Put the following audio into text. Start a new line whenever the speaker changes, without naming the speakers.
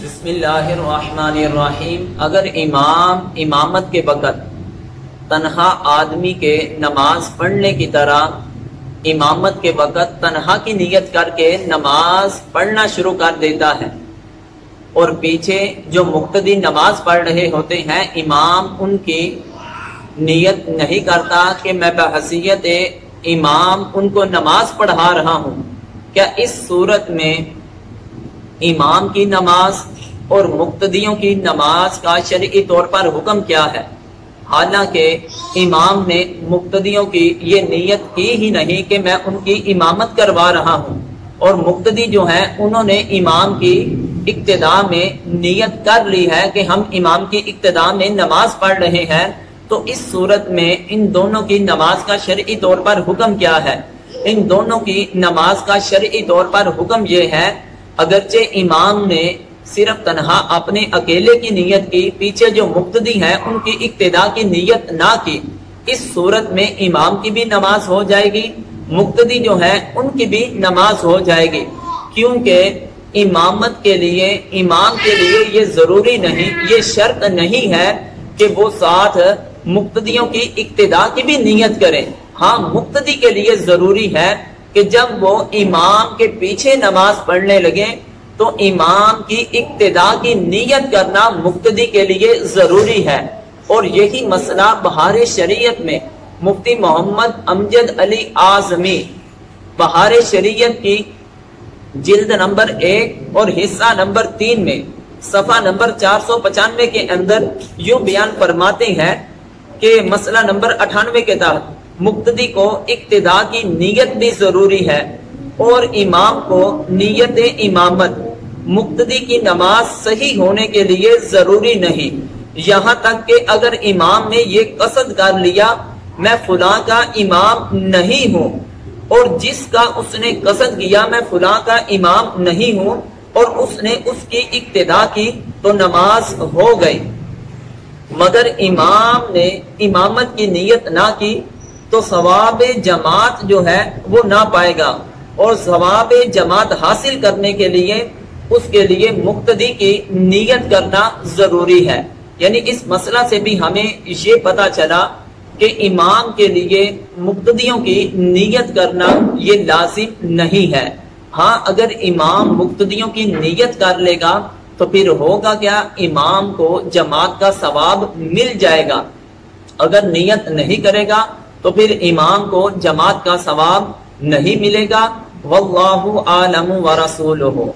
بسم اللہ الرحمن الرحیم۔ اگر امام امامت کے وقت تنہا آدمی کے نماز پڑھنے کی طرح امامت کے وقت تنہا کی نیت کر کے نماز پڑھنا شروع کر دیتا ہے اور پیچھے جو مقتدی نماز پڑھ رہے ہوتے ہیں امام ان کی نیت نہیں کرتا کہ میں بحیثیت امام ان کو نماز پڑھا رہا ہوں، کیا اس صورت میں امام کی نماز اور مقتدیوں کی نماز کا شرعی طور پر حکم کیا ہے؟ حالانکہ امام نے مقتدیوں کی یہ نیت کی ہی نہیں کہ میں ان کی امامت کروا رہا ہوں، اور مقتدی جو ہیں انہوں نے امام کی اقتداء میں نیت کر لی ہے کہ ہم امام کی اقتداء میں نماز پڑھ رہے ہیں، تو اس صورت میں ان دونوں کی نماز کا شرعی طور پر حکم کیا ہے؟ ان دونوں کی نماز کا شرعی طور پر حکم یہ ہے، اگرچہ امام نے صرف تنہا اپنے اکیلے کی نیت کی، پیچھے جو مقتدی ہیں ان کی اقتداء کی نیت نہ کی، اس صورت میں امام کی بھی نماز ہو جائے گی، مقتدی جو ہیں ان کی بھی نماز ہو جائے گی، کیونکہ امامت کے لیے امام کے لیے یہ ضروری نہیں، یہ شرط نہیں ہے کہ وہ ساتھ مقتدیوں کی اقتداء کی بھی نیت کریں۔ ہاں، مقتدی کے لیے ضروری ہے کہ جب وہ امام کے پیچھے نماز پڑھنے لگے تو امام کی اقتداء کی نیت کرنا مقتدی کے لیے ضروری ہے، اور یہی مسئلہ بہار شریعت میں مفتی محمد امجد علی اعظمی بہار شریعت کی جلد نمبر 1 اور حصہ نمبر 3 میں صفحہ نمبر 495 کے اندر یوں بیان فرماتے ہیں کہ مسئلہ نمبر 98 کے تحت مقتدی کو اقتداء کی نیت بھی ضروری ہے، اور امام کو نیت امامت مقتدی کی نماز صحیح ہونے کے لیے ضروری نہیں، یہاں تک کہ اگر امام نے یہ قصد کر لیا میں فلاں کا امام نہیں ہوں، اور جس کا اس نے قصد کیا میں فلاں کا امام نہیں ہوں اور اس نے اس کی اقتداء کی تو نماز ہو گئی، مگر امام نے امامت کی نیت نہ کی تو ثواب جماعت جو ہے وہ نہ پائے گا، اور ثواب جماعت حاصل کرنے کے لیے اس کے لیے مقتدی کی نیت کرنا ضروری ہے۔ یعنی اس مسئلہ سے بھی ہمیں یہ پتہ چلا کہ امام کے لیے مقتدیوں کی نیت کرنا یہ لازم نہیں ہے۔ ہاں، اگر امام مقتدیوں کی نیت کر لے گا تو پھر ہوگا کیا، امام کو جماعت کا ثواب مل جائے گا، اگر نیت نہیں کرے گا تو پھر امام کو جماعت کا ثواب نہیں ملے گا۔ واللہ اعلم ورسولہ۔